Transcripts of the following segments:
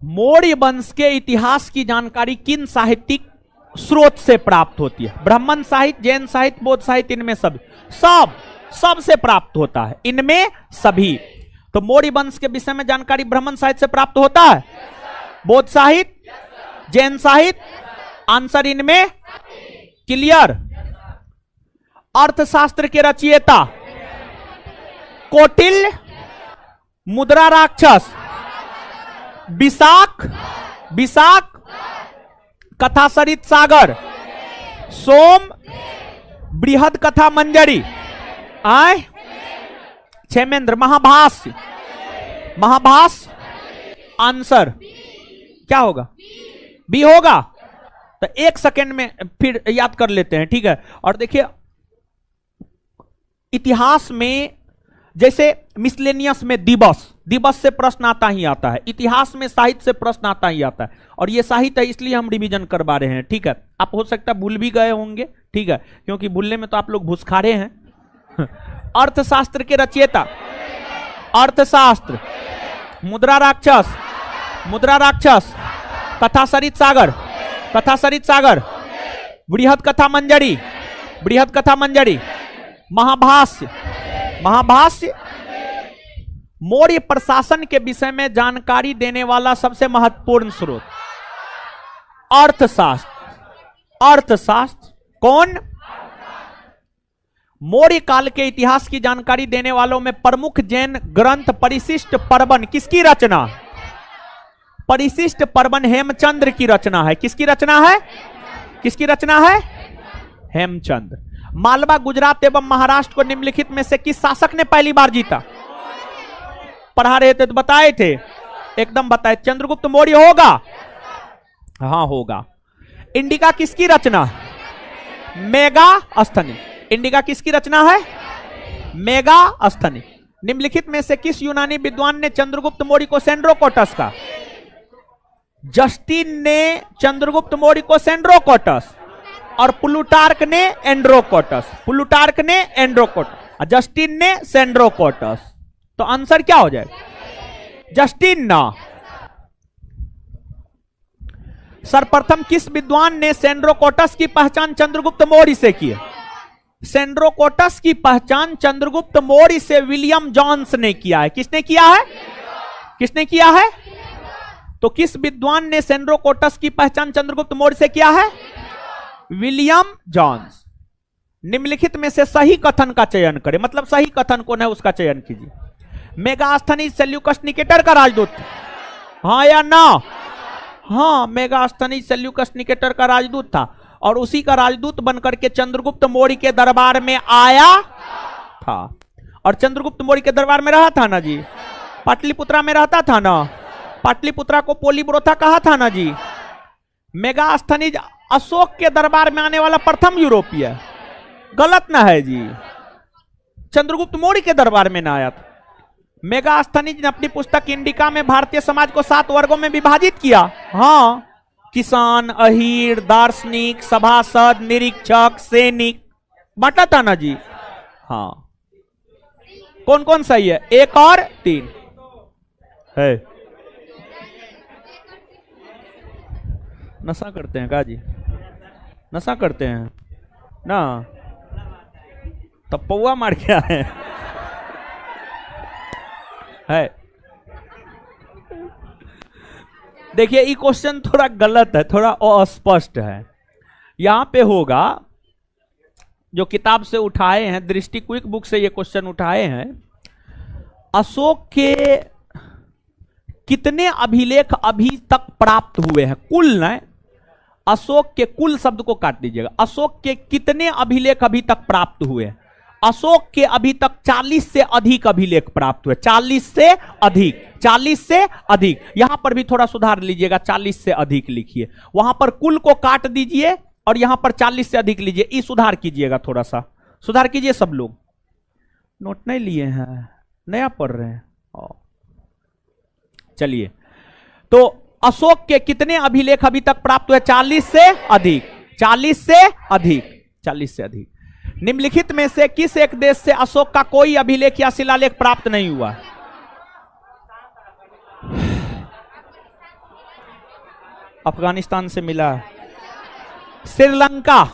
मौर्य वंश के इतिहास की जानकारी किन साहित्यिक स्रोत से प्राप्त होती है? ब्राह्मण साहित्य, जैन साहित्य, बौद्ध साहित्य, इनमें सब से प्राप्त होता है, इनमें सभी। तो मौर्य वंश के विषय में जानकारी ब्राह्मण साहित्य से प्राप्त होता है, बौद्ध साहित्य, जैन साहित्य, आंसर इनमें क्लियर। अर्थशास्त्र के रचयिता कौटिल्य, मुद्रा राक्षस, विशाख, कथासरित सागर, सोम, बृहद कथा मंजरी, क्षेमेंद्र, महाभाष्य, आंसर क्या होगा? बी होगा। तो एक सेकेंड में फिर याद कर लेते हैं, ठीक है। और देखिए इतिहास में जैसे मिसलेनियस में दिवस से प्रश्न आता ही आता है, इतिहास में साहित्य से प्रश्न आता ही आता है, और ये साहित्य है इसलिए हम रिवीजन करवा रहे हैं, ठीक है। आप हो सकता है भूल भी गए होंगे, ठीक है, क्योंकि भूलने में तो आप लोग घुसखारे हैं। अर्थशास्त्र के रचयिता, अर्थशास्त्र, मुद्रा राक्षस, कथासरित सागर, बृहद कथा मंजरी, महाभाष्य। मौर्य प्रशासन के विषय में जानकारी देने वाला सबसे महत्वपूर्ण स्रोत अर्थशास्त्र कौन? मौर्य काल के इतिहास की जानकारी देने वालों में प्रमुख जैन ग्रंथ परिशिष्ट पर्वन किसकी रचना? परिशिष्ट पर्वन हेमचंद्र की रचना है। किसकी रचना है? हेमचंद्र। मालवा, गुजरात एवं महाराष्ट्र को निम्नलिखित में से किस शासक ने पहली बार जीता? पढ़ा रहे थे तो बताए थे, एकदम बताए। चंद्रगुप्त मौर्य होगा? हाँ होगा। इंडिका किसकी रचना? मेगास्थनी। इंडिका किसकी रचना है? मेगास्थनी। निम्नलिखित में से किस यूनानी विद्वान ने चंद्रगुप्त मौर्य को सेंड्रोकोटस का? जस्टिन ने चंद्रगुप्त मौर्य को सेंड्रोकोटस और प्लूटार्क ने एंड्रोकोटस। जस्टिन ने सेंड्रोकोटस। तो आंसर क्या हो जाएगा? जस्टिन ना। सर्वप्रथम किस विद्वान ने सेंड्रोकोटस की पहचान चंद्रगुप्त मौर्य से की? सेंड्रोकोटस की पहचान चंद्रगुप्त मौर्य से विलियम जॉन्स ने किया है। किसने किया है? तो किस विद्वान ने सेंड्रोकोटस की पहचान चंद्रगुप्त मौर्य से किया है? William Jones. निम्नलिखित में से सही कथन का चयन करें, मतलब सही कथन कौन है उसका चयन कीजिए। मेगास्थनीज सेल्यूकस निकेटर का राजदूत, हाँ या ना? हाँ, मेगास्थनीज सेल्यूकस निकेटर का राजदूत था, और उसी का राजदूत बनकर के चंद्रगुप्त मौर्य के दरबार में आया था। और चंद्रगुप्त मौर्य के दरबार में रहा था ना जी, पाटलिपुत्रा में रहता था ना, पाटलिपुत्रा को पोलीब्रोथा कहा था ना जी। मेगास्थनीज अशोक के दरबार में आने वाला प्रथम यूरोपीय, गलत ना है जी, चंद्रगुप्त मौर्य के दरबार में ना आया था। मेगास्थनीज ने अपनी पुस्तक इंडिका में भारतीय समाज को 7 वर्गों में विभाजित किया। हाँ, किसान, अहीर, दार्शनिक, सभासद, निरीक्षक, सैनिक, बांटा था ना जी। हाँ, कौन कौन सही है? 1 और 3 है। नशा करते हैं का जी? नशा करते हैं ना, तब पौवा मार के आए है। देखिए ये क्वेश्चन थोड़ा गलत है, थोड़ा अस्पष्ट है। यहां पे होगा, जो किताब से उठाए हैं, दृष्टि क्विक बुक से ये क्वेश्चन उठाए हैं, अशोक के कितने अभिलेख अभी तक प्राप्त हुए हैं? कुल न, अशोक के कुल शब्द को काट दीजिएगा। अशोक के कितने अभिलेख अभी तक प्राप्त हुए हैं? अशोक के अभी तक 40 से अधिक अभिलेख प्राप्त हुए। 40 से अधिक। यहां पर भी थोड़ा सुधार लीजिएगा, 40 से अधिक लिखिए, वहां पर कुल को काट दीजिए और यहां पर 40 से अधिक लीजिए। ये सुधार कीजिएगा, थोड़ा सा सुधार कीजिए। सब लोग नोट नहीं लिए हैं, नया पढ़ रहे हैं। चलिए, तो अशोक के कितने अभिलेख अभी तक प्राप्त हुए? 40 से अधिक। निम्नलिखित में से किस एक देश से अशोक का कोई अभिलेख या शिलालेख प्राप्त नहीं हुआ? अफगानिस्तान से मिला है। श्रीलंका,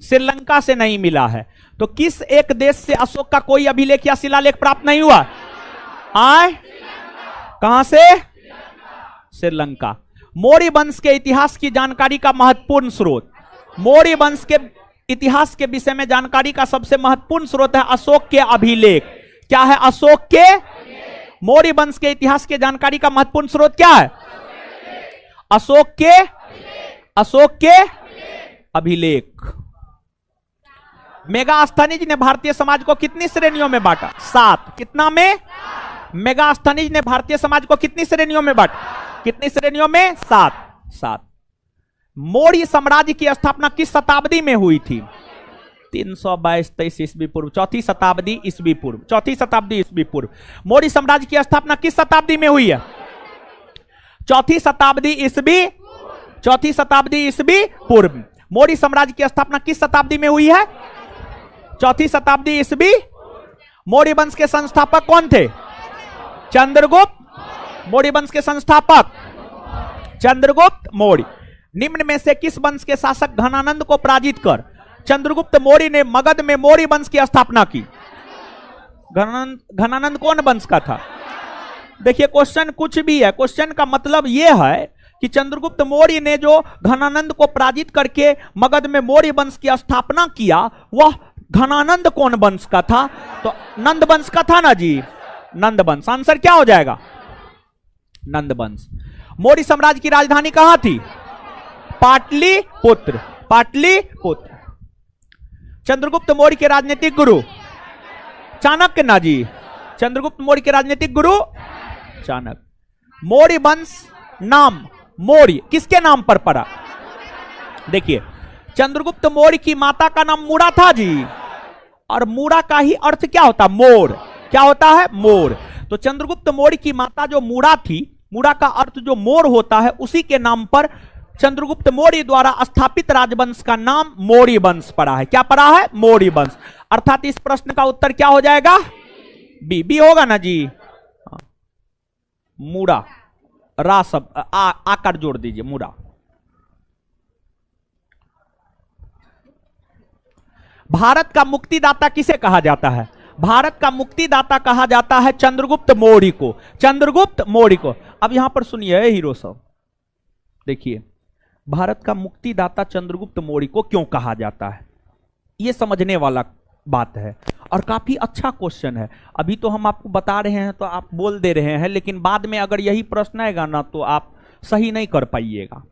श्रीलंका से नहीं मिला है। तो किस एक देश से अशोक का कोई अभिलेख या शिलालेख प्राप्त नहीं हुआ? आए कहां से? श्रीलंका। मौर्य वंश के इतिहास की जानकारी का महत्वपूर्ण स्रोत, मौर्य वंश के इतिहास के विषय में जानकारी का सबसे महत्वपूर्ण स्रोत है अशोक के अभिलेख। क्या है? अशोक के, मौर्य वंश के इतिहास के जानकारी का महत्वपूर्ण स्रोत क्या है? अशोक के, अशोक के अभिलेख। मेगास्थनीज ने भारतीय समाज को कितनी श्रेणियों में बांटा? 7। कितना में? मेगास्थनीज ने भारतीय समाज को कितनी श्रेणियों में बांटा? कितनी श्रेणियों में? 7। मौर्य साम्राज्य की स्थापना किस शताब्दी में हुई थी? 322-23 ईस्वी पूर्व, 4वीं शताब्दी ईस्वी पूर्व, 4वीं शताब्दी ईस्वी पूर्व। मौर्य साम्राज्य की स्थापना किस शताब्दी में हुई है? 4वीं शताब्दी ईस्वी, 4वीं शताब्दी ईस्वी पूर्व। मौर्य साम्राज्य की स्थापना किस शताब्दी में हुई है? 4वीं शताब्दी ईस्वी। मौर्य वंश के संस्थापक कौन थे? चंद्रगुप्त। मौर्य वंश के संस्थापक चंद्रगुप्त मौर्य। निम्न में से किस वंश के शासक घनानंद को पराजित कर चंद्रगुप्त मौर्य ने मगध में मौर्य वंश की स्थापना की? घनानंद कौन वंश का था? देखिए क्वेश्चन कुछ भी है, क्वेश्चन का मतलब यह है कि चंद्रगुप्त मौर्य ने जो घनानंद को पराजित करके मगध में मौर्य वंश की स्थापना किया, वह घनानंद कौन वंश का था? तो नंद वंश का था ना जी, नंद वंश। आंसर क्या हो जाएगा? नंद वंश। मौर्य साम्राज्य की राजधानी कहां थी? पाटलिपुत्र, पाटलिपुत्र। चंद्रगुप्त मौर्य के राजनीतिक गुरु चाणक्य ना जी, चंद्रगुप्त मौर्य के राजनीतिक गुरु चाणक्य। मौर्य वंश नाम मौर्य किसके नाम पर पड़ा? देखिए चंद्रगुप्त मौर्य की माता का नाम मूड़ा था जी, और मूड़ा का ही अर्थ क्या होता? मोर। क्या होता है? मोर। तो चंद्रगुप्त मौर्य की माता जो मूड़ा थी, मूड़ा का अर्थ जो मोर होता है, उसी के नाम पर चंद्रगुप्त मौर्य द्वारा स्थापित राजवंश का नाम मौर्य वंश पड़ा है। क्या पड़ा है? मौर्य वंश। अर्थात इस प्रश्न का उत्तर क्या हो जाएगा? बी। बी होगा ना जी। मूड़ा, रा सब आकर जोड़ दीजिए, मूड़ा। भारत का मुक्तिदाता किसे कहा जाता है? भारत का मुक्तिदाता कहा जाता है चंद्रगुप्त मौर्य को, चंद्रगुप्त मौर्य को। अब यहां पर सुनिए हीरो साहब, देखिए भारत का मुक्तिदाता चंद्रगुप्त मौर्य को क्यों कहा जाता है, यह समझने वाला बात है और काफी अच्छा क्वेश्चन है। अभी तो हम आपको बता रहे हैं तो आप बोल दे रहे हैं, लेकिन बाद में अगर यही प्रश्न आएगा ना तो आप सही नहीं कर पाइएगा।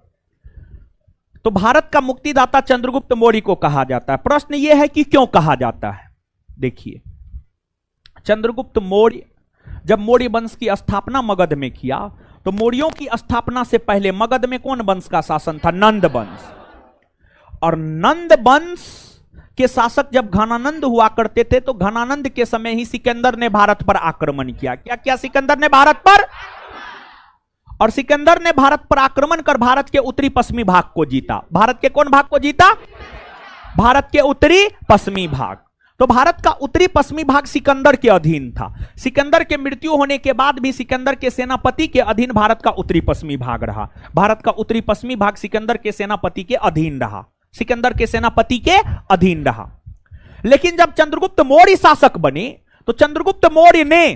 तो भारत का मुक्तिदाता चंद्रगुप्त मौर्य को कहा जाता है। प्रश्न यह है कि क्यों कहा जाता है। देखिए चंद्रगुप्त मौर्य जब मौर्य वंश की स्थापना मगध में किया, तो मौर्यों की स्थापना से पहले मगध में कौन वंश का शासन था? नंद वंश। और नंद वंश के शासक जब घनानंद हुआ करते थे, तो घनानंद के समय ही सिकंदर ने भारत पर आक्रमण किया। क्या किया सिकंदर ने? भारत पर। और सिकंदर ने भारत पर आक्रमण कर भारत के उत्तरी पश्चिमी भाग को जीता। भारत के कौन भाग को जीता? भारत के उत्तरी पश्चिमी भाग। तो भारत का उत्तरी पश्चिमी भाग सिकंदर के अधीन था। सिकंदर के मृत्यु होने के बाद भी सिकंदर के सेनापति के अधीन भारत का उत्तरी पश्चिमी भाग रहा। भारत का उत्तरी पश्चिमी भाग सिकंदर के सेनापति के अधीन रहा, सिकंदर के सेनापति के अधीन रहा। लेकिन जब चंद्रगुप्त मौर्य शासक बने, तो चंद्रगुप्त मौर्य ने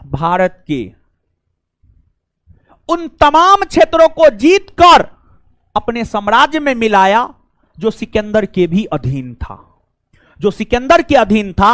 भारत के उन तमाम क्षेत्रों को जीतकर अपने साम्राज्य में मिलाया जो सिकंदर के भी अधीन था। जो सिकंदर के अधीन था